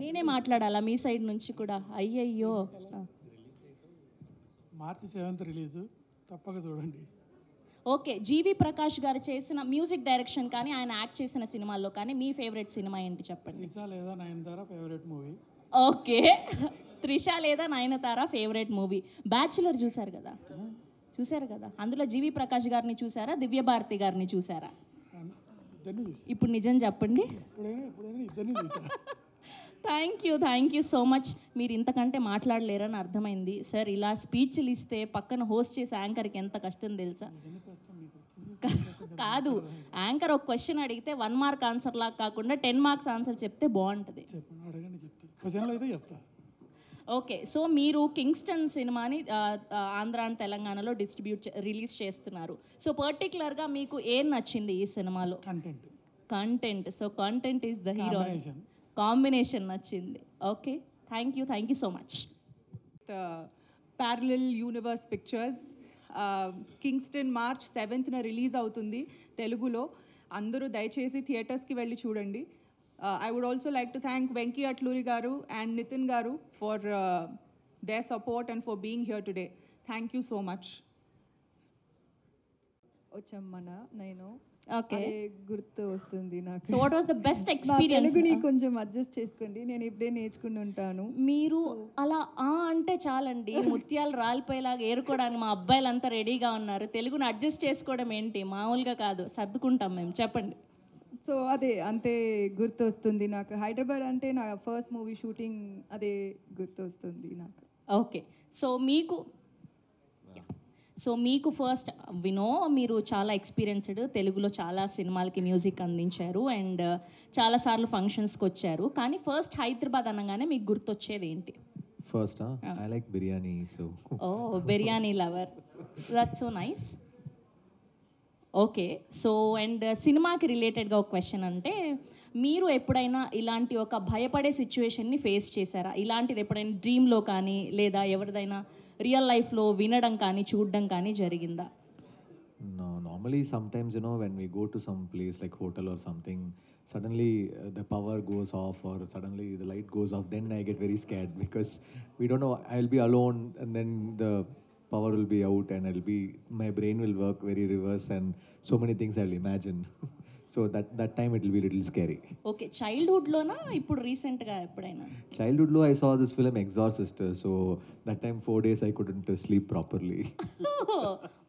నేనే మాట్లాడాలా మీ సైడ్ నుంచి కూడా? అయ్యయ్యో. మార్చి 7th రిలీజు, తప్పక చూడండి. ఓకే, జీవి ప్రకాష్ గారు చేసిన మ్యూజిక్ డైరెక్షన్ కానీ ఆయన యాక్ట్ చేసిన సినిమాల్లో కానీ మీ ఫేవరెట్ సినిమా ఏంటి చెప్పండి? త్రిష లేదా Nayanthara favourite movie. Okay, Trisha లేదా నయనతార ఫేవరెట్ మూవీ. బ్యాచులర్ చూశారు కదా? చూశారు కదా? అందులో జీవి ప్రకాష్ గారిని చూసారా, దివ్యభారతి గారిని చూసారా? ఇద్దరిని చూసి ఇప్పుడు నిజం చెప్పండి. ఎప్పుడైనా ఇద్దరిని చూసా. Thank you so much. మీరు ఇంతకంటే మాట్లాడలేరని అర్థమైంది సార్. ఇలా స్పీచ్లు ఇస్తే పక్కన హోస్ట్ చేసే యాంకర్కి ఎంత కష్టం తెలుసా? కాదు, యాంకర్ ఒక క్వశ్చన్ అడిగితే 1 మార్క్ ఆన్సర్ లాగా కాకుండా 10 మార్క్స్ ఆన్సర్ చెప్తే బాగుంటుంది. అడగండి, చెప్తాను. క్వశ్చన్లో అయితే చెప్తా. ఓకే, సో మీరు కింగ్స్టన్ సినిమాని ఆంధ్ర అండ్ తెలంగాణలో రిలీజ్ చేస్తున్నారు. సో పర్టికులర్గా మీకు ఏం నచ్చింది ఈ సినిమాలో? Content. So content is the hero. Combination నచ్చింది. Okay, thank you so much. Parallel universe pictures Kingston March 7th release అవుతుంది తెలుగులో. అందరూ దయచేసి థియేటర్స్కి వెళ్ళి చూడండి. I would also like to thank Venki Atluri garu and Nitin garu for their support and for being here today. Thank you so much. వచ్చమ్మన నేను okay, గుర్తు వస్తుంది నాకు. So what was the best experience? తెలుగుని కొంచెం adjust చేసుకోండి, నేను ఇప్పుడే నేర్చుకుని ఉంటాను. మీరు అలా అంటే చాలండి, ముత్యాలు రాలిపోయేలాగా ఏరుకోవడానికి మా అబ్బాయిలంతా రెడీగా ఉన్నారు. తెలుగుని అడ్జస్ట్ చేసుకోవడం ఏంటి, మామూలుగా కాదు, సర్దుకుంటాం మేము. చెప్పండి. సో అదే అంతే గుర్తు వస్తుంది నాకు. హైదరాబాద్ అంటే నా ఫస్ట్ మూవీ షూటింగ్, అదే గుర్తు వస్తుంది నాకు. ఓకే, సో మీకు ఫస్ట్ వినో మీరు చాలా ఎక్స్పీరియన్స్డ్, తెలుగులో చాలా సినిమాలకి మ్యూజిక్ అందించారు అండ్ చాలాసార్లు ఫంక్షన్స్కి వచ్చారు. కానీ ఫస్ట్ హైదరాబాద్ అనగానే మీకు గుర్తొచ్చేది ఏంటి? First I like biryani. So biryani lover, that's so nice. Okay, so and సినిమాకి రిలేటెడ్గా ఒక క్వశ్చన్, అంటే మీరు ఎప్పుడైనా ఇలాంటి ఒక భయపడే సిచ్యువేషన్ని ఫేస్ చేశారా? ఇలాంటిది ఎప్పుడైనా డ్రీమ్లో కానీ లేదా ఎవరిదైనా రియల్ లైఫ్లో వినడం కానీ చూడడం కానీ జరిగిందా? No, normally sometimes, when we go to some place like hotel or something, suddenly the power goes off or suddenly the light goes off, then I get very scared because we don't know, I'll be alone and then the power will be out and my brain will work very reverse and so many things I'll imagine. So that time it will be a little scary. Okay, చైల్డ్హుడ్లోనా ఇప్పుడు రీసెంట్గా ఎప్పుడైనా? Childhood lo I saw this film Exorcist, so that time 4 days I couldn't sleep properly.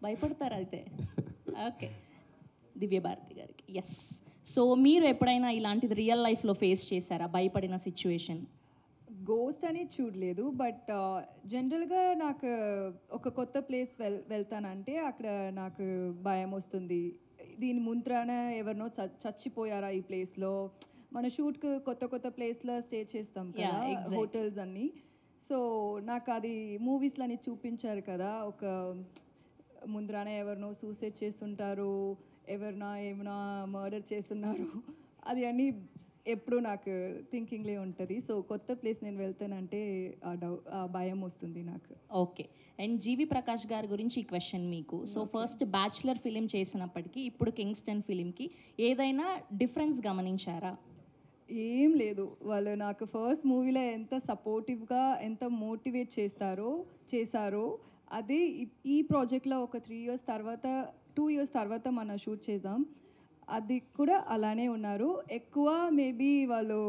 భయపడతారు అయితే. Okay, Divya Bharati గారికి. Yes, so మీరు ఎప్పుడైనా ఇలాంటిది రియల్ లైఫ్లో ఫేస్ చేశారా, భయపడిన సిచ్యువేషన్? గోస్ట్ అని చూడలేదు, బట్ జనరల్గా నాకు ఒక కొత్త ప్లేస్ వెళ్తానంటే అక్కడ నాకు భయం వస్తుంది. దీని ముంత్రాన ఎవరినో చచ్చిపోయారా ఈ ప్లేస్లో. మన షూట్కి కొత్త ప్లేస్లో స్టే చేస్తాం కదా, హోటల్స్ అన్నీ. సో నాకు అది మూవీస్లో అని చూపించారు కదా, ఒక ముందరాన ఎవరినో సూసైడ్ చేస్తుంటారు, ఏమైనా మర్డర్ చేస్తున్నారు, అది అన్నీ ఎప్పుడు నాకు థింకింగ్లే ఉంటుంది. సో కొత్త ప్లేస్ నేను వెళ్తానంటే ఆ భయం వస్తుంది నాకు. ఓకే, అండ్ జీవి ప్రకాష్ గారి గురించి ఈ క్వశ్చన్ మీకు. సో ఫస్ట్ బ్యాచులర్ ఫిలిం చేసినప్పటికీ ఇప్పుడు కింగ్స్టన్ ఫిలింకి ఏదైనా డిఫరెన్స్ గమనించారా? ఏం లేదు, వాళ్ళు నాకు ఫస్ట్ మూవీలో ఎంత సపోర్టివ్గా ఎంత మోటివేట్ చేశారో అది ఈ ప్రాజెక్ట్లో ఒక 2 ఇయర్స్ తర్వాత మనం షూట్ చేద్దాం, అది కూడా అలానే ఉన్నారు. ఎక్కువ మేబీ వాళ్ళు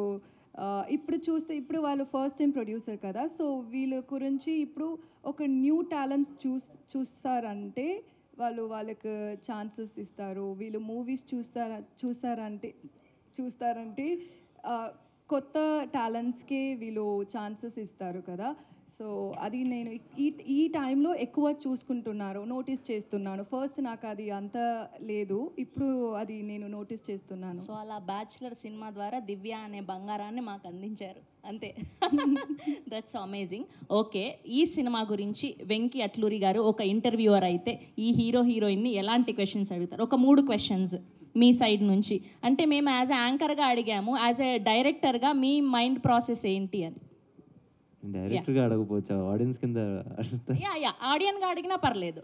ఇప్పుడు వాళ్ళు ఫస్ట్ టైం ప్రొడ్యూసర్ కదా, సో వీళ్ళ గురించి ఇప్పుడు ఒక న్యూ టాలెంట్స్ చూస్తారంటే వాళ్ళకి ఛాన్సెస్ ఇస్తారు. వీళ్ళు మూవీస్ చూస్తారంటే కొత్త టాలెంట్స్కి వీళ్ళు ఛాన్సెస్ ఇస్తారు కదా. సో అది నేను ఈ టైంలో ఎక్కువ చూసుకుంటున్నారు, నోటీస్ చేస్తున్నాను. ఫస్ట్ నాకు అది అంత లేదు, ఇప్పుడు అది నేను నోటీస్ చేస్తున్నాను. సో అలా బ్యాచులర్ సినిమా ద్వారా దివ్య అనే బంగారాన్ని మాకు అందించారు, అంతే. That's amazing. ఓకే, ఈ సినిమా గురించి వెంకీ అట్లూరి గారు ఒక ఇంటర్వ్యూవర్ అయితే ఈ హీరోయిన్ని ఎలాంటి క్వశ్చన్స్ అడుగుతారు? ఒక 3 క్వశ్చన్స్ మీ సైడ్ నుంచి. అంటే మేము యాజ్ ఎ యాంకర్గా అడిగాము, యాజ్ ఎ డైరెక్టర్గా మీ మైండ్ ప్రాసెస్ ఏంటి అని. డైరెక్ట్గా అడగపోవచ్చా, ఆడియన్స్ కింద అడుగుతా? ఆడియన్గా అడిగినా పర్లేదు.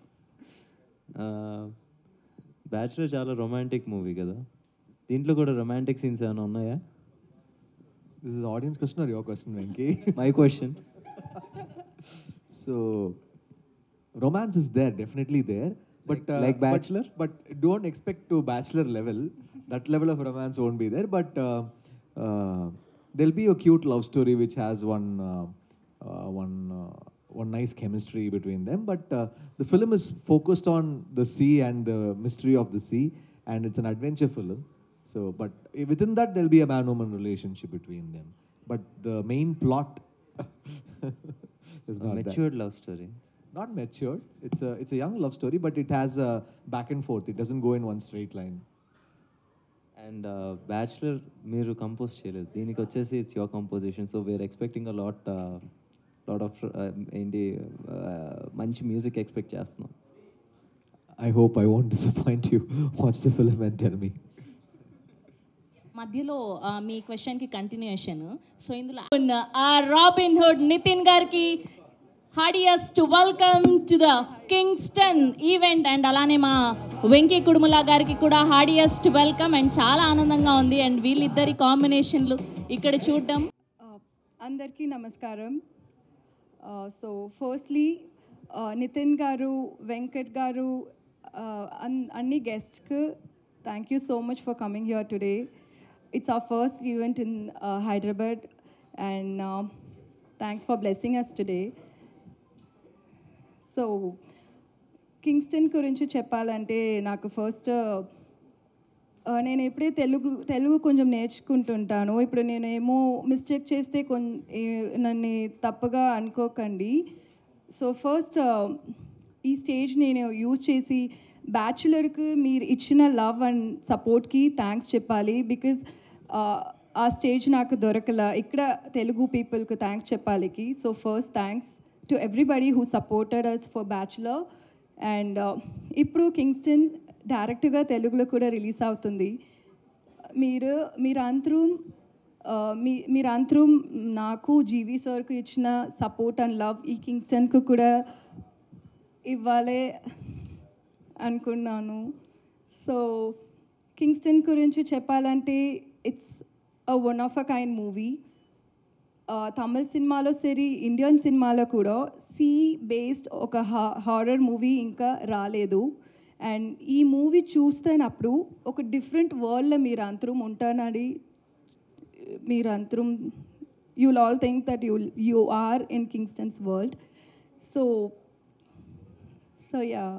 బ్యాచులర్ చాలా రొమాంటిక్ మూవీ కదా, దీంట్లో కూడా రొమాంటిక్ సీన్స్ ఏమైనా ఉన్నాయా? This is audience question or your question, Venki? My question. So, romance is there, definitely there. But Like Bachelor? But don't expect to Bachelor level. That level of romance won't be there. But there'll be a cute love story which has one nice chemistry between them. But the film is focused on the sea and the mystery of the sea, and it's an adventure film. So, but within that there'll be a man-woman relationship between them. But the main plot is not that. Matured love story. Not matured. It's a young love story, but it has a back and forth. It doesn't go in one straight line. And bachelor మీరు compose చేయలేదు, దీనికి వచ్చేసి it's your composition. So we are expecting a lot of ఏంటి మంచి music expect చేస్తున్నాం. I hope I won't disappoint you. Watch the film and tell me. మధ్యలో మీ క్వశ్చన్కి continuation. So ఇందులో రాబిన్ హుడ్ నితిన్ గారికి heartiest welcome to the Kingston event. And అలానే మా వెంకీ కుడుముల గారికి కూడా హార్డియస్ట్ వెల్కమ్. అండ్ చాలా ఆనందంగా ఉంది అండ్ వీళ్ళిద్దరి కాంబినేషన్లు ఇక్కడ చూడడం. అందరికీ నమస్కారం. సో ఫస్ట్లీ నితిన్ గారు, వెంకట్ గారు, అన్ని గెస్ట్స్కి thank you so much for coming here today. It's our first event in Hyderabad, and thanks for blessing us today. So, Kingston గురించి చెప్పాలంటే నాకు ఫస్ట్ నేను ఎప్పుడే తెలుగు కొంచెం నేర్చుకుంటుంటాను. ఇప్పుడు నేనేమో మిస్టేక్ చేస్తే నన్ను తప్పుగా అనుకోకండి. సో ఫస్ట్ ఈ స్టేజ్ నేను యూజ్ చేసి బ్యాచులర్కి మీరు ఇచ్చిన లవ్ అండ్ సపోర్ట్కి థ్యాంక్స్ చెప్పాలి. బికాజ్ ఆ స్టేజ్ నాకు దొరకల. ఇక్కడ తెలుగు పీపుల్కి థ్యాంక్స్ చెప్పాలికి. So first thanks to everybody who supported us for Bachelor. And ఇప్పుడు కింగ్స్టన్ డైరెక్ట్గా తెలుగులో కూడా రిలీజ్ అవుతుంది. మీరందరూ నాకు జీవి సార్కు ఇచ్చిన సపోర్ట్ అండ్ లవ్ ఈ కింగ్స్టన్కు కూడా ఇవ్వాలి అనుకున్నాను. సో కింగ్స్టన్ గురించి చెప్పాలంటే it's one of a kind movie. తమిళ సినిమాలో సరి, ఇండియన్ సినిమాలో కూడా సీ బేస్డ్ ఒక హారర్ మూవీ ఇంకా రాలేదు. అండ్ ఈ మూవీ చూస్తున్నప్పుడు ఒక డిఫరెంట్ వరల్డ్లో మీరు అందరం ఉంటానని you'll all think that you are in Kingston's world. So yeah,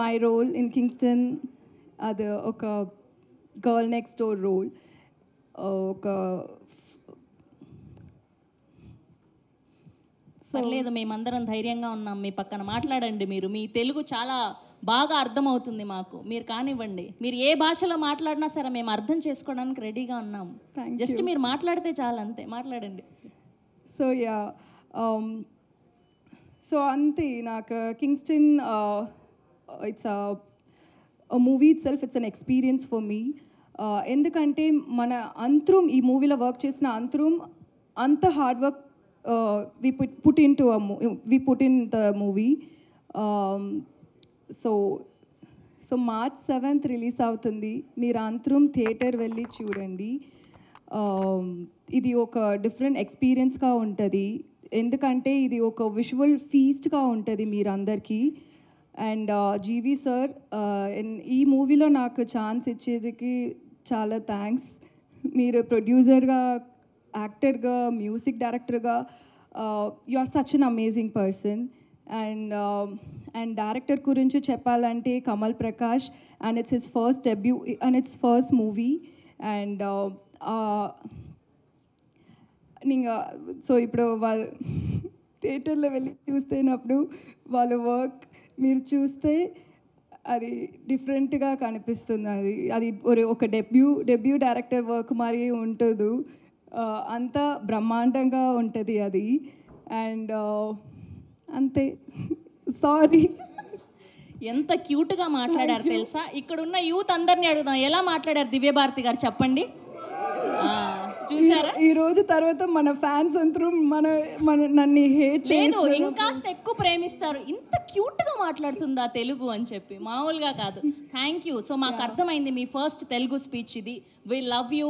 my role in Kingston, the oka girl next door role, పర్లేదు, మేమందరం ధైర్యంగా ఉన్నాం. మీ పక్కన మాట్లాడండి. మీరు మీ తెలుగు చాలా బాగా అర్థమవుతుంది మాకు. మీరు కానివ్వండి, మీరు ఏ భాషలో మాట్లాడినా సరే మేము అర్థం చేసుకోవడానికి రెడీగా ఉన్నాం. జస్ట్ మీరు మాట్లాడితే చాలు, అంతే. మాట్లాడండి. సో యా, సో అంతే. నాకు Kingston it's movie it self, it's an experience for me. ఎందుకంటే మన అంతరం ఈ మూవీలో వర్క్ చేసిన అంతరం అంత hard work we put in the movie. So March 7th release అవుతుంది. మీరు అందరం థియేటర్ వెళ్ళి చూడండి. ఇది ఒక డిఫరెంట్ ఎక్స్పీరియన్స్గా ఉంటుంది. ఎందుకంటే ఇది ఒక విజువల్ ఫీస్ట్గా ఉంటుంది మీరందరికీ. అండ్ జీవి సార్ ఈ మూవీలో నాకు ఛాన్స్ ఇచ్చేదికి చాలా థ్యాంక్స్. మీరు ప్రొడ్యూసర్గా, యాక్టర్గా, మ్యూజిక్ డైరెక్టర్గా you are such an amazing person. And director గురించి చెప్పాలంటే Kamal Prakash, and it's his first debut and it's first movie. And so ఇప్పుడు వాళ్ళు థియేటర్లో వెళ్ళి చూస్తున్నప్పుడు వాళ్ళ వర్క్ మీరు చూస్తే అది డిఫరెంట్గా కనిపిస్తుంది. అది ఒక డెబ్యూ డైరెక్టర్ వర్క్ మరి ఉంటుంది. అంత బ్రహ్మాండంగా ఉంటుంది అది. అండ్ అంతే. సారీ. ఎంత క్యూట్గా మాట్లాడారు తెలుసా. ఇక్కడ ఉన్న యూత్ అందరినీ అడుగుదాం, ఎలా మాట్లాడారు దివ్యభారతి గారు చెప్పండి. చూసారా? ఈ రోజు తర్వాత మన ఫ్యాన్స్ అందరూ నన్ను హేట్ లేదు, ఇంకాస్త ఎక్కువ ప్రేమిస్తారు. ఇంత క్యూట్గా మాట్లాడుతుందా తెలుగు అని చెప్పి, మామూలుగా కాదు. Thank you. సో మాకు అర్థమైంది మీ ఫస్ట్ తెలుగు స్పీచ్ ఇది. We love you,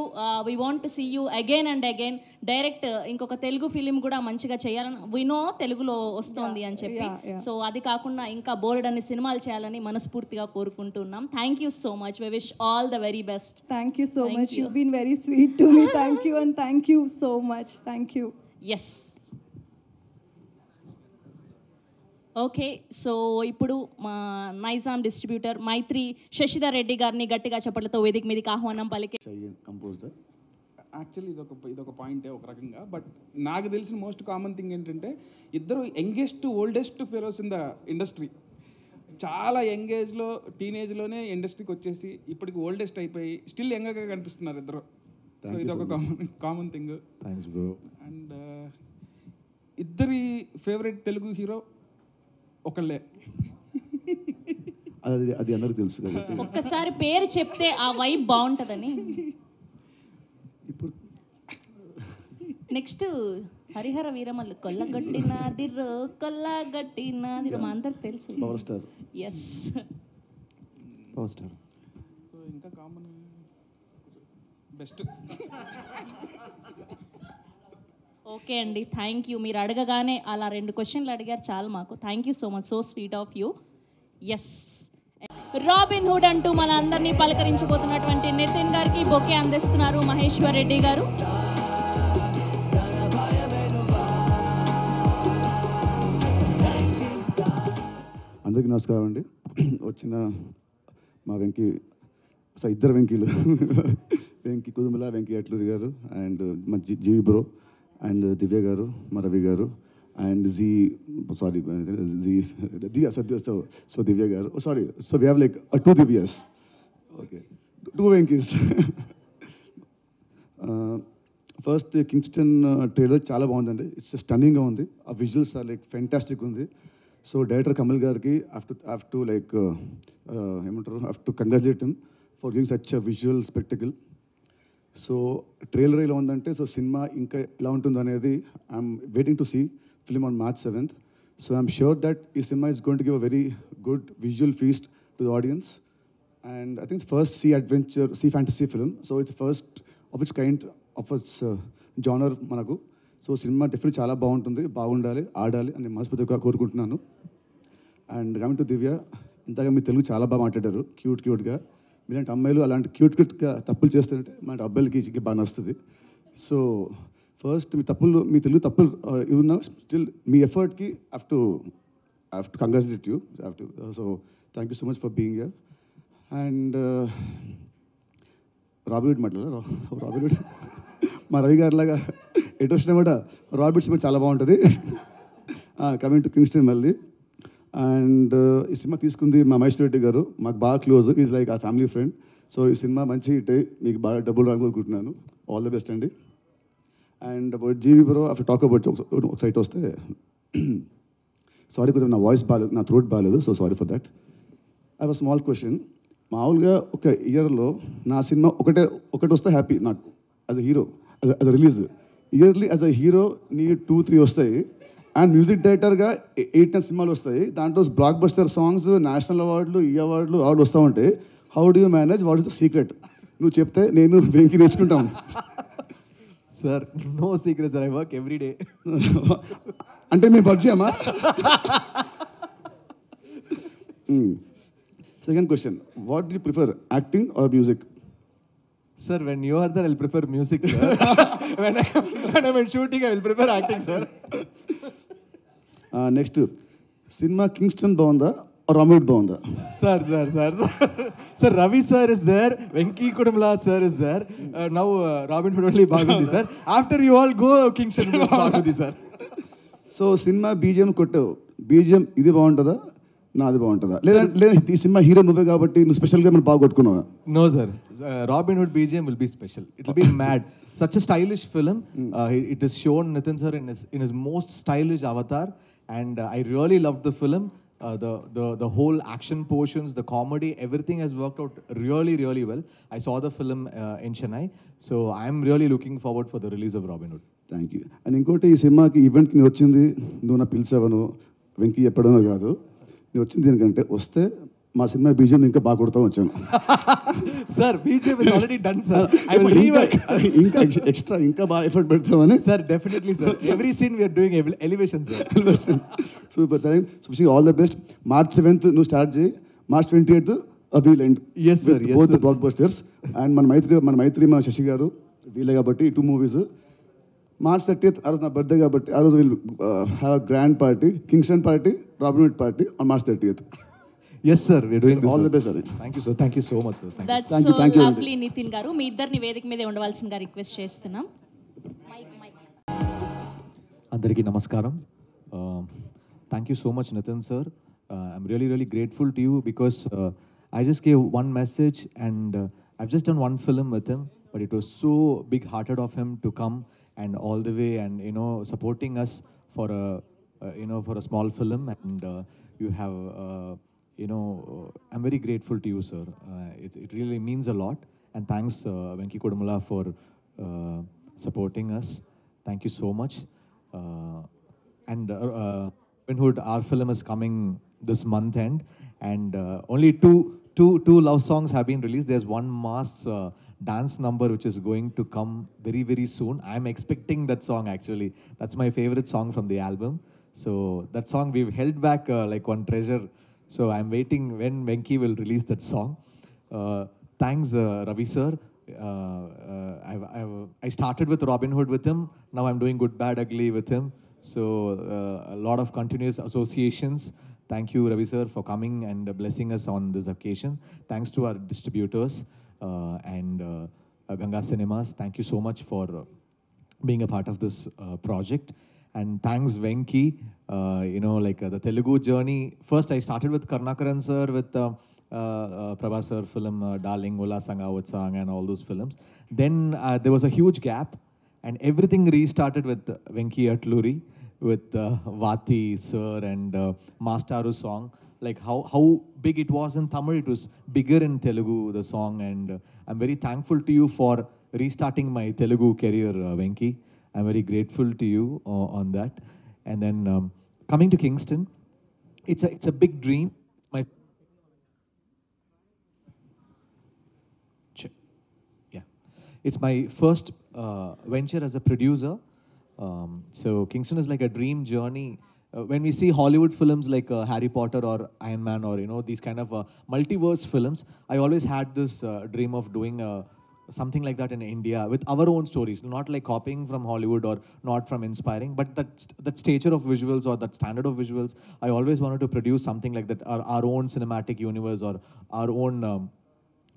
we want to see you again and again. Direct ఇంకొక తెలుగు ఫిలిం కూడా మంచిగా చేయాలని వినో తెలుగులో వస్తుంది అని చెప్పి. సో అది కాకుండా ఇంకా బోర్డ్ అన్ని సినిమాలు చేయాలని మనస్ఫూర్తిగా కోరుకుంటున్నాం. Thank you so much. We wish all the very best. Thank you so much. You've been very sweet to me. Thank you, and thank you so much. Thank you. Yes. Okay, so ఇప్పుడు మా Nizam distributor Mythri Sashidhar Reddy గారిని గట్టిగా చప్పట్లతో వేదిక మీదకి ఆహ్వానం పలికే. Composed. Actually ఇదొక పాయింటే ఒక రకంగా. బట్ నాకు తెలిసిన మోస్ట్ కామన్ థింగ్ ఏంటంటే ఇద్దరు youngest oldest fellows in the industry. చాలా యంగేజ్లో టీనేజ్లోనే ఇండస్ట్రీకి వచ్చేసి ఇప్పటికి ఓల్డెస్ట్ అయిపోయి స్టిల్ యంగర్గా కనిపిస్తున్నారు ఇద్దరు. సో ఇదొక common thing. Thanks bro. And ఇద్దరి ఫేవరెట్ తెలుగు హీరో ఒకళ్ళే. అది అందరికీ తెలుసు కాబట్టి ఒక్కసారి పేరు చెప్తే ఆ వైబ్ బాగుంటుందని. ఇప్పుడు నెక్స్ట్ హరిహర వీరమల్లు కొల్లగొట్టినాదిరో కొల్లగొట్టినాదిరో మా అందరికి తెలుసు. Power star. Yes. Power star. So ఇంకా కామన్ బెస్ట్. ఓకే అండి, థ్యాంక్ యూ. మీరు అడగగానే అలా 2 క్వశ్చన్లు అడిగారు చాలు మాకు. Thank you so much. So sweet of you. Yes. Robin Hood అంటూ మన అందరినీ పలకరించబోతున్నటువంటి నితిన్ గారికి బొకే అందిస్తున్నారు మహేశ్వర్ రెడ్డి గారు. అందరికీ నమస్కారం అండి. వచ్చిన మా ఇద్దరు వెంకీలు వెంకీ కుదుమల, వెంకీ అట్లూరి గారు, అండ్ మా జీవి బ్రో, అండ్ దివ్య గారు, మా రవి గారు, అండ్ సో దివ్య గారు. Sorry, so we have like 2 Divyas. Okay, 2 Venkys. First Kingston trailer చాలా బాగుందండి. ఇట్స్ స్టన్నింగ్గా ఉంది. ఆ విజువల్స్ ఆర్ లైక్ ఫెంటాస్టిక్ ఉంది. సో డైరెక్టర్ కమల్ గారికి have to congratulate him for giving such a visual spectacle. So trailer ఇలా ఉందంటే సో సినిమా ఇంకా ఎలా ఉంటుందో అనేది I'm waiting to see film on March 7th. So I'm sure that ఈ సినిమా is going to give a very good visual feast to the audience. And I think first sea fantasy film. So it's first of its kind of its genre మనకు. So cinema definitely చాలా బాగుంటుంది, బాగుండాలి, ఆడాలి అని మనస్ఫూర్తిగా కోరుకుంటున్నాను. And coming to దివ్య, ఇంతగా మీ తెలుగు చాలా బాగా మాట్లాడారు, క్యూట్గా. మీలాంటి అమ్మాయిలు అలాంటి క్యూట్గా తప్పులు చేస్తుంటే మన అబ్బాయిలకి బాగా నచ్చుతుంది. సో ఫస్ట్ మీ తెలుగు తప్పులు ఇవున్నా స్టిల్ మీ ఎఫర్ట్కి have to congratulate you. So thank you so much for being here. And Robinhood మాట్లాడారు. రాబిన్హుడ్ మా రవి గారిలాగా ఎటు వచ్చినా కూడా రాబిన్ సినిమా చాలా బాగుంటుంది. కమింగ్ టు కింగ్స్టన్ మళ్ళీ. అండ్ ఈ సినిమా తీసుకుంది మా మహేశ్వర్ రెడ్డి గారు, మాకు బాగా close, is like a family friend. So ఈ సినిమా మంచి హిట్ అయ్యి మీకు బాగా డబ్బులు రాని కోరుకుంటున్నాను. ఆల్ ద బెస్ట్ అండి. And about GV bro after talk about ఒక సైట్ వస్తే సారీ, కొంచెం నా వాయిస్ బాగాలేదు, నా థ్రోట్ బాగాలేదు, so sorry for that. I have small question. మామూలుగా ఒక ఇయర్లో నా సినిమా ఒకటి వస్తే హ్యాపీ నాకు as a hero, as a release. Yearly as a hero నీ 2-3 వస్తాయి. అండ్ మ్యూజిక్ డైరెక్టర్గా 8-10 సినిమాలు వస్తాయి. దాంట్లో బ్లాక్ బస్టర్ సాంగ్స్, నేషనల్ అవార్డులు, ఈ అవార్డులు వస్తూ ఉంటాయి. How do you manage? What is the secret? నువ్వు చెప్తే నేను వెంకి నేర్చుకుంటాను. Sir, no secret sir, I work every day. అంటే మేము పరిచయమా? Second question, what do you prefer, acting or music? Sir, when you are there, I'll prefer music, sir. when I'm in shooting, I will prefer acting, sir. Next, cinema Kingston బాగుందా Robin Hood బాగుందా? Sir, Ravi sir is there, Venki Kudumla sir is there. Now Robin Hood only bagundi, sir. After you all go, Kingston goes bagundi, sir. So cinema BGM కొట్టావు, BGM ఇది బాగుంటుందా నాది బాగుంటుందా? లేదంటే ఈ cinema hero నువ్వే కాబట్టి నువ్వు స్పెషల్గా మనం బాగా కొట్టుకున్నావా? No, sir. Robin Hood BGM will be special. It will be mad. Such a stylish film. It is shown Nitin sir in his most stylish avatar, and I really loved the film. The whole action portions, the comedy, everything has worked out really, really well. I saw the film in Chennai, so I am really looking forward for the release of Robin Hood. Thank you. And ఇంకోటి, ఈ సినిమాకి ఈవెంట్కి నేను వచ్చింది, నువ్వు నా పిలిచావను, వెంకీ చెప్పడమో కాదు. నేను వచ్చింది దీనికంటే వస్తే మా సినిమా బీజిఎం ఇంకా బాగా కొడతా వచ్చాను. Sir, BGM is already done, sir. I would ఇంకా ఎక్స్ట్రా ఇంకా బాగా ఎఫర్ట్ పెడతామని. Sir, definitely, sir. Every scene we are doing elevation, sir. Super sir. So wishing all the best. March 7th నువ్వు start చేయి, March 28th wheel end. Yes, sir. Yes, both sir. Black busters. And మన శశి గారు వీలే కాబట్టి 2 movies. March 30th ఆ రోజు నా birthday కాబట్టి ఆ రోజు will have a grand party, Kingston party, Robinhood party on March 30th. Yes, sir. We are doing this. All sir. the best, Adi. Thank you, sir. Thank you so much, sir. Thank you. That's Thank so you, thank you, lovely Nithiin garu. మీ ఇద్దరిని వేదిక మీదే ఉండవలసిందిగా request చేస్తున్నాం. అందరికీ నమస్కారం. Thank you so much, Nitin sir. I'm really, really grateful to you because I just gave one message and I've just done one film with him, but it was so big-hearted of him to come and all the way and, you know, supporting us for a, for a small film. And you have, I'm very grateful to you, sir. It really means a lot. And thanks, Venki Kodumala, for supporting us. Thank you so much. And Robin Hood, our film is coming this month end, and only two love songs have been released. There's one mass dance number which is going to come very, very soon. I'm expecting that song actually. That's my favorite song from the album. So that song we've held back like one treasure. So I'm waiting when Venki will release that song. Thanks, Ravi sir. I started with Robin Hood with him. Now I'm doing Good, Bad, Ugly with him. So a lot of continuous associations. Thank you, Ravi sir, for coming and blessing us on this occasion. Thanks to our distributors and Ganga Cinemas. Thank you so much for being a part of this project. And thanks, Venki. The Telugu journey. First, I started with Karnakaran sir with Prabhas sir film Darling, Ola Sanga, Utsang and all those films. Then there was a huge gap and everything restarted with Venki Atluri, with Vati sir and Mastaru song. Like how big it was in Tamil, it was bigger in Telugu, the song. And I'm very thankful to you for restarting my Telugu career, Venki. I'm very grateful to you on that. And then coming to Kingston, it's a big dream. It's my first venture as a producer. So Kingston is like a dream journey. When we see Hollywood films like Harry Potter or Iron Man or these kind of multiverse films, I always had this dream of doing something like that in India with our own stories, not like copying from Hollywood or not from inspiring, but that stature of visuals or that standard of visuals. I always wanted to produce something like that, our own cinematic universe or our own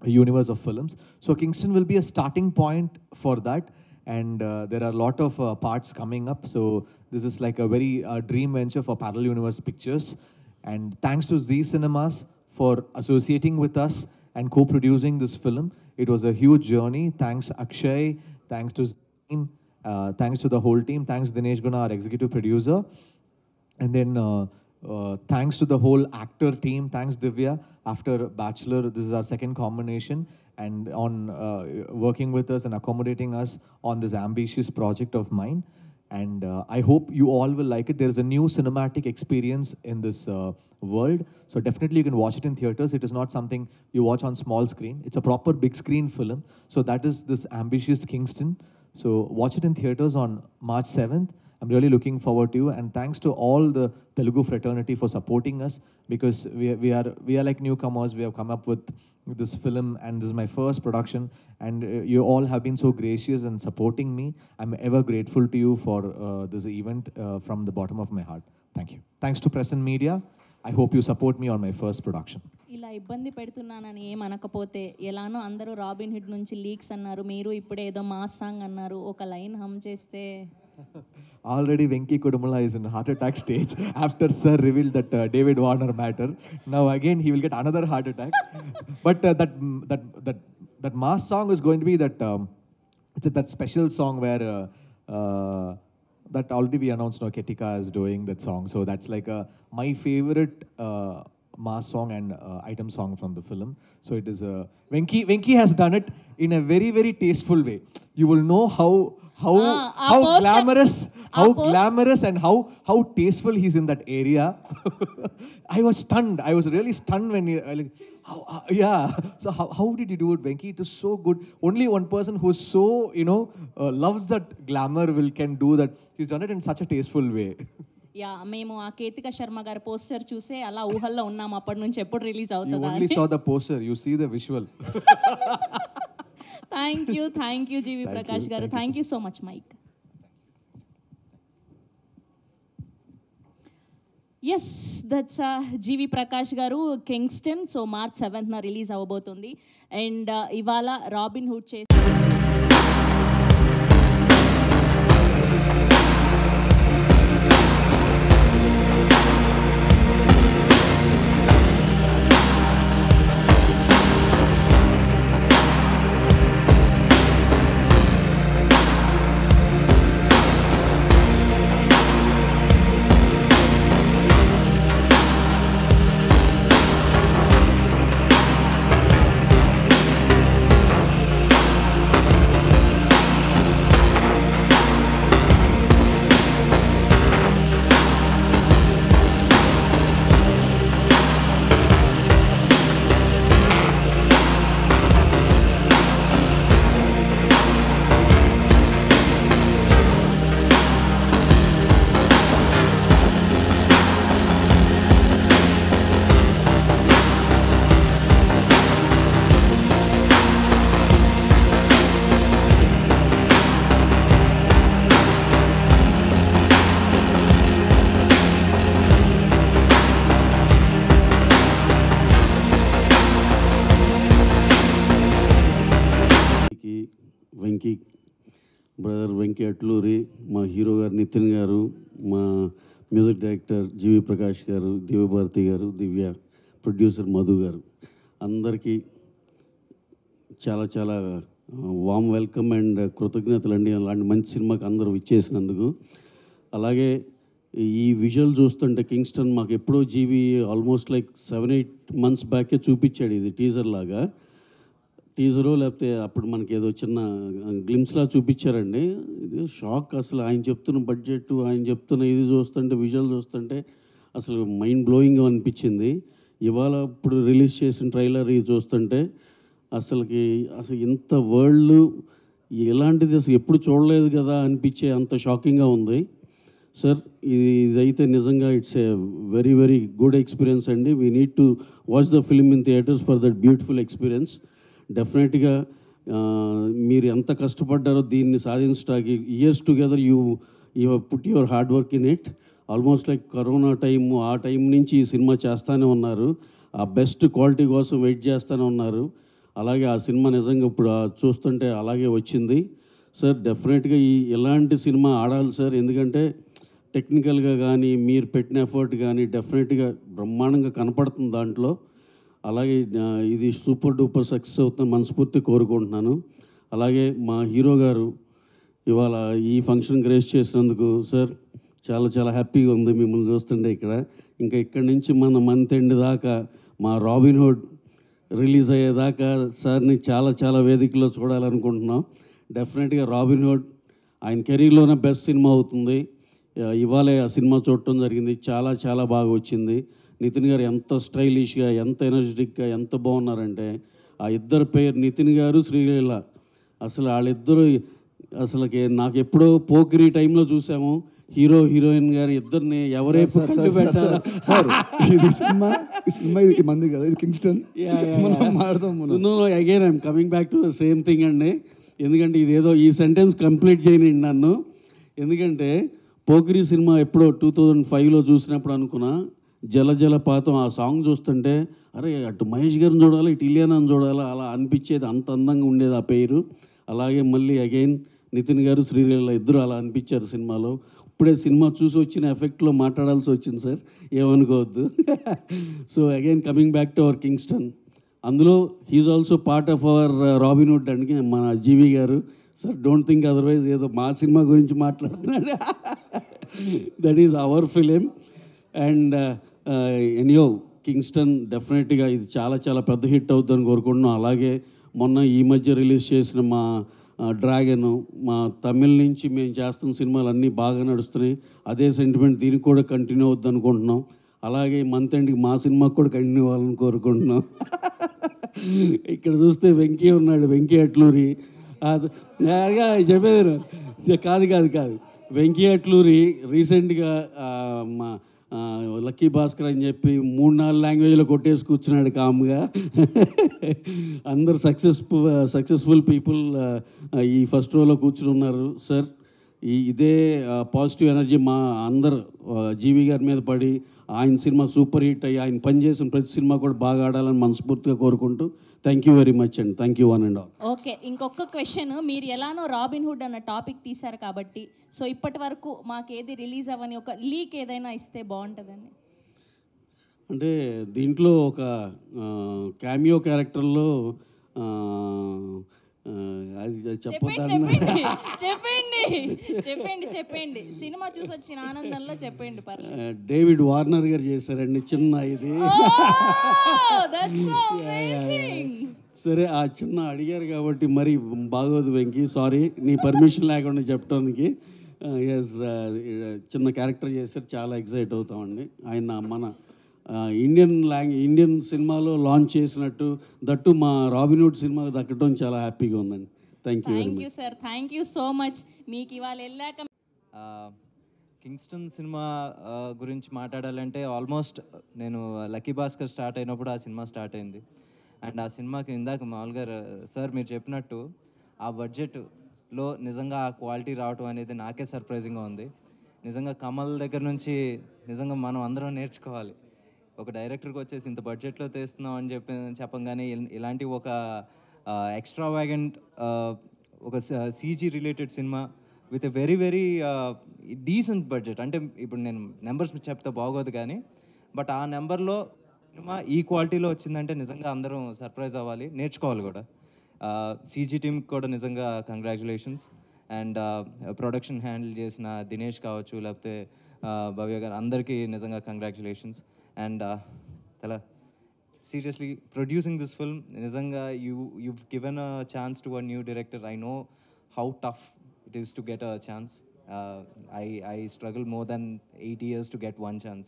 universe of films. So Kingston will be a starting point for that. And there are a lot of parts coming up. So this is like a very dream venture for Parallel Universe Pictures. And thanks to Z Cinemas for associating with us and co-producing this film. It was a huge journey. Thanks Akshay, thanks to Zain, thanks to the whole team. Thanks Dinesh Guna, our executive producer. And then thanks to the whole actor team. Thanks Divya. After Bachelor, this is our second combination. And on working with us and accommodating us on this ambitious project of mine. And I hope you all will like it. There is a new cinematic experience in this world. So definitely you can watch it in theaters. It is not something you watch on small screen. It's a proper big screen film. So that is this ambitious Kingston. So watch it in theaters on March 7th. I'm really looking forward to you. And thanks to all the Telugu fraternity for supporting us, because we are like newcomers. We have come up with this film and this is my first production. And you all have been so gracious and supporting me. I'm ever grateful to you for this event from the bottom of my heart. Thank you. Thanks to Press and Media. I hope you support me on my first production. ఇలా ఇబ్బంది పెడుతున్నానని ఏమనకపోతే, ఎలానో అందరూ robin hood నుంచి leaks అన్నారు, మీరు ఇప్పుడు ఏదో mass song అన్నారు, ఒక లైన్ హమ్ చేస్తే. Already Venki Kodumala is in heart attack stage after sir revealed that David Warner matter. Now again he will get another heart attack. But that mass song is going to be that it's that special song where that already we announced. No, Ketika is doing that song. So that's like my favorite mass song and item song from the film. So it is Venki has done it in a very, very tasteful way. You will know how ఆ how poster- glamorous, how ఆ glamorous and how tasteful he's in that area. I was stunned. I was really stunned when he like yeah. So how did you do it, Venki? It was so good. Only one person who's so loves that glamour can do that. He's done it in such a tasteful way. Yeah మేము ఆ కేతిక శర్మ గారి poster చూసే అలా ఊహల్లో ఉన్నాం అప్పటి నుంచి ఎప్పుడు రిలీజ్ You అవుతుందా only saw the poster. You see the visual. Thank you GV Prakash గారు, thank you so much mike. Yes that's GV Prakash గారు Kingston. So March 7th release అవ్వబోతుంది. అండ్ ఇవాళ రాబిన్ హుడ్ చేసి వెంకీ బ్రదర్ వెంకీ అట్లూరి, మా హీరో గారు నితిన్ గారు, మా మ్యూజిక్ డైరెక్టర్ జీవి ప్రకాష్ గారు, దివ్యభారతి గారు, దివ్య, ప్రొడ్యూసర్ మధు గారు, అందరికీ చాలా చాలా వామ్ వెల్కమ్ అండ్ కృతజ్ఞతలు అండి. అలాంటి మంచి సినిమాకి అందరూ ఇచ్చేసినందుకు. అలాగే ఈ విజువల్ చూస్తుంటే కింగ్స్టన్ మాకు ఎప్పుడో జీవి ఆల్మోస్ట్ లైక్ 7-8 months బ్యాకే చూపించాడు. ఇది టీజర్ లాగా, టీజరు లేకపోతే అప్పుడు మనకి ఏదో చిన్న గ్లిమ్స్లా చూపించారండి. ఇది షాక్ అసలు. ఆయన చెప్తున్న బడ్జెట్, ఆయన చెప్తున్న ఇది చూస్తుంటే, విజువల్ చూస్తుంటే అసలు మైండ్ బ్లోయింగ్ అనిపించింది. ఇవాళ ఇప్పుడు రిలీజ్ చేసిన ట్రైలర్ ఇది చూస్తుంటే అసలు ఇంత వరల్డ్ ఎలాంటిది అసలు ఎప్పుడు చూడలేదు కదా అనిపించే అంత షాకింగ్గా ఉంది సార్. ఇదైతే నిజంగా it's a very very good experience అండి. We need to watch the film in theatres for that beautiful experience. డెఫినెట్గా మీరు ఎంత కష్టపడ్డారో దీన్ని సాధించడానికి, years together you put your hard work in it. Almost like corona time, ఆ time నుంచి ఈ సినిమా చేస్తూనే ఉన్నారు. ఆ బెస్ట్ క్వాలిటీ కోసం వెయిట్ చేస్తూనే ఉన్నారు. అలాగే ఆ సినిమా నిజంగా ఇప్పుడు చూస్తుంటే అలాగే వచ్చింది సార్. డెఫినెట్గా ఎలాంటి సినిమా ఆడాలి సార్, ఎందుకంటే టెక్నికల్గా కానీ మీరు పెట్టిన ఎఫర్ట్ కానీ డెఫినెట్గా బ్రహ్మాండంగా కనపడుతుంది దాంట్లో. అలాగే ఇది సూపర్ డూపర్ సక్సెస్ అవుతుందని మనస్ఫూర్తి కోరుకుంటున్నాను. అలాగే మా హీరో గారు ఇవాళ ఈ ఫంక్షన్ గ్రేస్ చేసినందుకు సార్ చాలా చాలా హ్యాపీగా ఉంది మిమ్మల్ని చూస్తుంటే ఇక్కడ. ఇంకా ఇక్కడి నుంచి మన మంత్ ఎండ్ దాకా మా రాబిన్ హుడ్ రిలీజ్ అయ్యేదాకా సార్ని చాలా చాలా వేదికలో చూడాలనుకుంటున్నాం. డెఫినెట్గా రాబిన్ హుడ్ ఆయన కెరీర్లోనే బెస్ట్ సినిమా అవుతుంది. ఇవాళే ఆ సినిమా చూడటం జరిగింది. చాలా చాలా బాగా వచ్చింది. నితిన్ గారు ఎంత స్టైలిష్గా, ఎంత ఎనర్జెటిక్గా, ఎంత బాగున్నారంటే ఆ ఇద్దరు పేరు నితిన్ గారు, శ్రీలీల, అసలు వాళ్ళిద్దరూ అసలుకి నాకు ఎప్పుడో పోకిరి టైంలో చూసాము. హీరో హీరోయిన్ గారు ఇద్దరిని ఎవరే సార్ ఇది సినిమా ఇది మంది కదా, ఇది Kingston. Again I'm coming back to the same thing అండి. ఎందుకంటే ఇదేదో ఈ సెంటెన్స్ కంప్లీట్ చేయనండి నన్ను. ఎందుకంటే పోకిరి సినిమా ఎప్పుడో 2005లో చూసినప్పుడు అనుకున్నా, జల జల పాతం ఆ సాంగ్ చూస్తుంటే అరే అటు మహేష్ గారిని చూడాలి, ఇటు ఇలియానాని చూడాలి, అలా అనిపించేది. అంత అందంగా ఉండేది ఆ పేరు. అలాగే మళ్ళీ అగైన్ నితిన్ గారు, శ్రీలీల ఇద్దరు అలా అనిపించారు సినిమాలో. ఇప్పుడే సినిమా చూసి వచ్చిన ఎఫెక్ట్లో మాట్లాడాల్సి వచ్చింది సార్, ఏమనుకోవద్దు. So again coming back to our Kingston, అందులో he's also part of our Robin Hood అండి మన జీవి గారు. సార్ డోంట్ థింక్ అదర్వైజ్ ఏదో మా సినిమా గురించి మాట్లాడుతున్నాడు. That is our film. And ఎనియో కింగ్స్టన్ డెఫినెట్గా ఇది చాలా చాలా పెద్ద హిట్ అవుతుందని కోరుకుంటున్నాం. అలాగే మొన్న ఈ మధ్య రిలీజ్ చేసిన మా డ్రాగను, మా తమిళ్ నుంచి మేము చేస్తున్న సినిమాలు అన్నీ బాగా నడుస్తున్నాయి. అదే సెంటిమెంట్ దీనికి కూడా కంటిన్యూ అవుద్ది అనుకుంటున్నాం. అలాగే మంత్ ఎండ్కి మా సినిమాకి కూడా కంటిన్యూ అవ్వాలని కోరుకుంటున్నాం. ఇక్కడ చూస్తే వెంకీ ఉన్నాడు, వెంకీ అట్లూరి. చెప్పేది కాదు వెంకీ అట్లూరి రీసెంట్గా మా లక్కీ భాస్కర్ అని చెప్పి 3-4 లాంగ్వేజ్లో కొట్టేసి కూర్చున్నాడు కామ్గా. అందరు సక్సెస్ఫుల్ పీపుల్ ఈ ఫస్ట్ రోలో కూర్చుని ఉన్నారు. సార్ ఇదే పాజిటివ్ ఎనర్జీ మా అందరు జీవి గారి మీద పడి ఆయన సినిమా సూపర్ హిట్ అయ్యి ఆయన పనిచేసిన ప్రతి సినిమా కూడా బాగా ఆడాలని మనస్ఫూర్తిగా కోరుకుంటూ థ్యాంక్ యూ వెరీ మచ్ అండి. Thank you one and all. Okay, ఇంకొక క్వశ్చన్. మీరు ఎలానో రాబిన్ హుడ్ అన్న టాపిక్ తీశారు కాబట్టి, సో ఇప్పటి వరకు మాకేది రిలీజ్ అవ్వని ఒక లీక్ ఏదైనా ఇస్తే బాగుంటుందని. అంటే దీంట్లో ఒక క్యామియో క్యారెక్టర్లో అది చెప్పండి సినిమా చూసి వచ్చిన ఆనందంలో చెప్పండి. డేవిడ్ వార్నర్ గారు చేశారండి చిన్న ఇది. సరే ఆ చిన్న అడిగారు కాబట్టి మరి బాగోదు వెంకీ, సారీ నీ పర్మిషన్ లేకుండా చెప్పడానికి. ఎస్, చిన్న క్యారెక్టర్ చేశారు, చాలా ఎక్సైట్ అవుతామండి. ఆయన మన ఇండియన్ సినిమాలో లాంచ్ చేసినట్టు దట్టు మా రాబిన్హుడ్ సినిమాకి దక్కడం చాలా హ్యాపీగా ఉందండి. Thank you very much sir, thank you so much. మీకు ఇవాళ వెళ్ళాక కింగ్స్టన్ సినిమా గురించి మాట్లాడాలంటే ఆల్మోస్ట్ నేను లక్కీ భాస్కర్ స్టార్ట్ అయినప్పుడు ఆ సినిమా స్టార్ట్ అయింది. అండ్ ఆ సినిమాకి ఇందాక మామూలుగా సార్ మీరు చెప్పినట్టు ఆ బడ్జెట్లో నిజంగా ఆ క్వాలిటీ రావటం అనేది నాకే సర్ప్రైజింగ్గా ఉంది. నిజంగా కమల్ దగ్గర నుంచి నిజంగా మనం అందరం నేర్చుకోవాలి. ఒక డైరెక్టర్కి వచ్చేసి ఇంత బడ్జెట్లో తీస్తున్నాం అని చెప్పంగానే ఇలాంటి ఒక ఎక్స్ట్రావాగెంట్ ఒక CG related cinema with a very very decent budget. అంటే ఇప్పుడు నేను నెంబర్స్ చెప్తే బాగోదు కానీ బట్ ఆ నెంబర్లో సినిమా ఈ క్వాలిటీలో వచ్చిందంటే నిజంగా అందరం సర్ప్రైజ్ అవ్వాలి, నేర్చుకోవాలి కూడా. సీజీ టీమ్కి కూడా నిజంగా కంగ్రాచులేషన్స్. అండ్ ప్రొడక్షన్ హ్యాండిల్ చేసిన దినేష్ కావచ్చు, లేకపోతే భవ్య గారు, అందరికీ నిజంగా కంగ్రాచులేషన్స్. అండ్ తల సీరియస్లీ ప్రొడ్యూసింగ్ దిస్ ఫిల్మ్ నిజంగా you've given a chance to a new director. I know how tough it is to get a chance. I struggled more than 8 years to get one chance.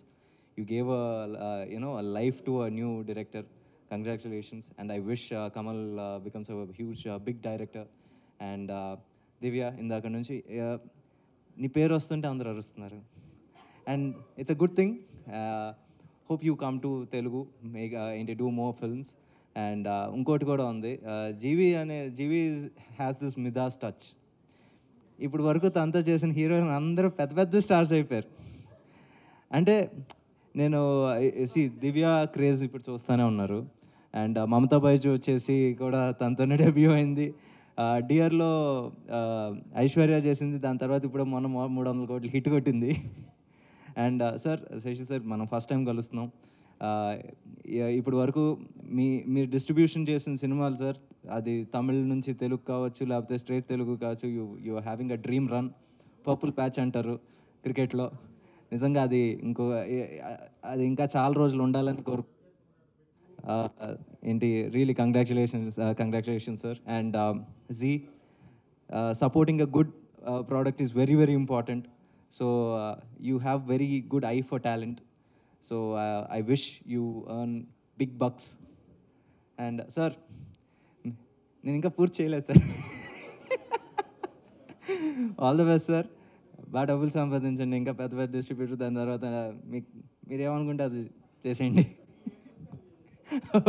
You gave a life to a new director. Congratulations. And I wish Kamal becomes a huge big director. And దివ్య ఇందాక నుంచి నీ పేరు వస్తుంటే అందరూ అరుస్తున్నారు. And it's a good thing. Hope you come to Telugu, ఏంటి do more films. And ఇంకోటి కూడా ఉంది, జీవి హ్యాస్ దిస్ మిదాస్ టచ్. ఇప్పుడు వరకు తనతో చేసిన హీరోయిన్ అందరూ పెద్ద పెద్ద స్టార్స్ అయిపోయారు. అంటే నేను దివ్య క్రేజ్ ఇప్పుడు చూస్తూనే ఉన్నారు. అండ్ మమతా బైజు వచ్చేసి కూడా తనతోనే డెబ్యూ అయింది. డియర్లో ఐశ్వర్య చేసింది, దాని తర్వాత ఇప్పుడు మొన్న 300 కోట్లు హిట్ కొట్టింది. అండ్ సార్, శశి సార్, మనం ఫస్ట్ టైం కలుస్తున్నాం. ఇప్పుడు వరకు మీరు డిస్ట్రిబ్యూషన్ చేసిన సినిమాలు సార్, అది తమిళ్ నుంచి తెలుగు కావచ్చు, లేకపోతే స్ట్రైట్ తెలుగు కావచ్చు, you having a dream run. Purple patch అంటారు క్రికెట్లో. నిజంగా అది ఇంకా చాలా రోజులు ఉండాలని ఏంటి రియలీ కంగ్రాచులేషన్స్ సార్. అండ్ జీ, supporting a good product is very very important. So you have very good eye for talent. So I wish you earn big bucks. And sir, నేను ఇంకా పూర్తి చేయలేదు sir. All the best sir. బాగా డబ్బులు సంపాదించండి, ఇంకా పెద్ద పెద్ద డిస్ట్రిబ్యూటర్. దాని తర్వాత మీరు ఏమనుకుంటే అది చేసేయండి.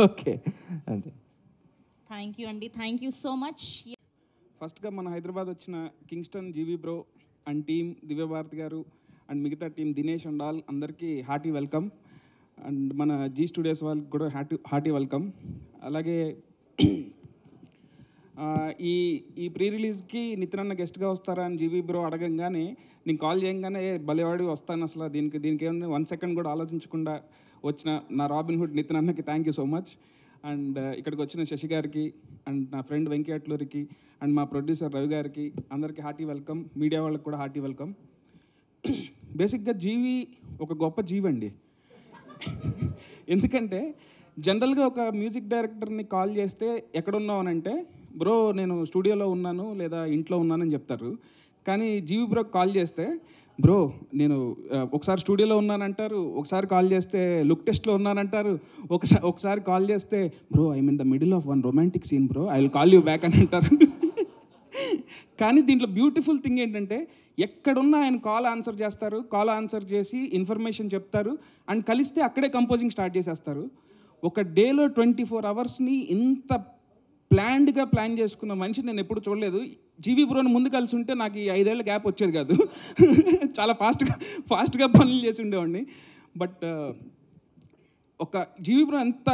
ఓకే, అంతే. థ్యాంక్ యూ అండి, థ్యాంక్ యూ సో మచ్. ఫస్ట్గా మన హైదరాబాద్ వచ్చిన Kingston, GV bro and team, Divya Bharati గారు అండ్ మిగతా టీం, దినేష్ అండ్ ఆల్, అందరికీ హార్టీ వెల్కమ్. అండ్ మన జీ స్టూడియోస్ వాళ్ళకి కూడా హార్టీ వెల్కమ్. అలాగే ఈ ప్రీ రిలీజ్కి నితిన్ అన్న గెస్ట్గా వస్తారా అని జీవీ బ్రో అడగంగానే, నేను కాల్ చేయగానే భలేవాడి వస్తాను అసలు, దీనికి ఏమన్నా 1 సెకండ్ కూడా ఆలోచించకుండా వచ్చిన నా రాబిన్ హుడ్ నితిన్ అన్నకి thank you so much. And ఇక్కడికి వచ్చిన శశి గారికి అండ్ నా ఫ్రెండ్ వెంకీ అట్లూరికి అండ్ మా ప్రొడ్యూసర్ రవి గారికి అందరికీ హార్టీ వెల్కమ్. మీడియా వాళ్ళకి కూడా హార్టీ వెల్కమ్. బేసిక్గా జీవి ఒక గొప్ప జీవి అండి. ఎందుకంటే జనరల్గా ఒక మ్యూజిక్ డైరెక్టర్ని కాల్ చేస్తే ఎక్కడున్నావు అని అంటే బ్రో నేను స్టూడియోలో ఉన్నాను లేదా ఇంట్లో ఉన్నానని చెప్తారు. కానీ జీవి బ్రోకి కాల్ చేస్తే బ్రో నేను ఒకసారి స్టూడియోలో ఉన్నానంటారు, ఒకసారి కాల్ చేస్తే లుక్ టెస్ట్లో ఉన్నానంటారు, ఒకసారి కాల్ చేస్తే bro I mean the middle of one romantic scene bro I will call you back అని అంటారు. కానీ దీంట్లో బ్యూటిఫుల్ థింగ్ ఏంటంటే ఎక్కడున్నా ఆయన కాల్ ఆన్సర్ చేస్తారు, కాల్ ఆన్సర్ చేసి ఇన్ఫర్మేషన్ చెప్తారు అండ్ కలిస్తే అక్కడే కంపోజింగ్ స్టార్ట్ చేసేస్తారు. ఒక డేలో 24 అవర్స్ని ఇంత ప్లాన్డ్గా ప్లాన్ చేసుకున్న మనిషి నేను ఎప్పుడు చూడలేదు. జీవి బ్రోని ముందు కలిసి ఉంటే నాకు ఈ 5 ఏళ్ళ గ్యాప్ వచ్చేది కాదు. చాలా ఫాస్ట్గా పనులు చేసి ఉండేవాడిని. బట్ ఒక జీవి బ్రో ఎంత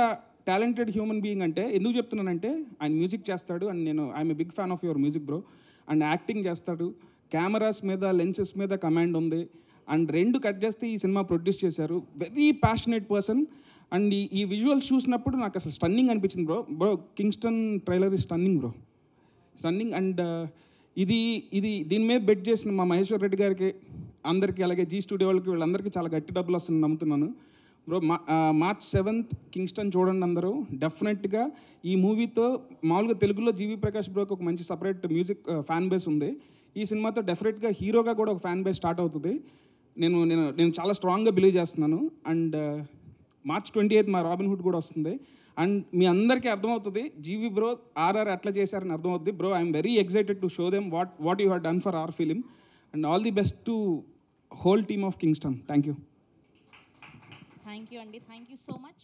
టాలెంటెడ్ హ్యూమన్ బీయింగ్ అంటే ఎందుకు చెప్తున్నానంటే ఆయన మ్యూజిక్ చేస్తాడు అండ్ నేను I'm a big fan of your music bro. And acting చేస్తాడు, కెమెరాస్ మీద లెన్సెస్ మీద కమాండ్ ఉంది అండ్ 2 కట్ చేస్తే ఈ సినిమా ప్రొడ్యూస్ చేశారు. Very passionate person. అండ్ ఈ విజువల్స్ చూసినప్పుడు నాకు అసలు స్టన్నింగ్ అనిపించింది బ్రో. కింగ్స్టన్ ట్రైలర్ ఈ స్టన్నింగ్ బ్రో, స్టన్నింగ్. అండ్ ఇది దీని మీద బెట్ చేసిన మా మహేశ్వర్ రెడ్డి గారికి, అందరికీ, అలాగే జీ స్టూడియో వాళ్ళకి, వీళ్ళందరికీ చాలా గట్టి డబ్బులు వస్తుందని నమ్ముతున్నాను బ్రో. మార్చ్ 7th కింగ్స్టన్ చూడండి అందరూ. డెఫినెట్గా ఈ మూవీతో మామూలుగా తెలుగులో జీవి ప్రకాష్ బ్రోకి ఒక మంచి సపరేట్ మ్యూజిక్ ఫ్యాన్ బేస్ ఉంది. ఈ సినిమాతో డెఫినెట్గా హీరోగా కూడా ఒక ఫ్యాన్ బేస్ స్టార్ట్ అవుతుంది. నేను చాలా స్ట్రాంగ్గా బిలీవ్ చేస్తున్నాను. అండ్ March 28th మా రాబిన్ హుడ్ కూడా వస్తుంది. అండ్ మీ అందరికీ అర్థమవుతుంది జీవి బ్రో ఆర్ఆర్ ఎట్లా చేశారని అర్థమవుతుంది bro. I'm very excited to show them what you have done for hour film. And all the best to whole team of Kingston. Thank you. Thank you అండి, thank you so much.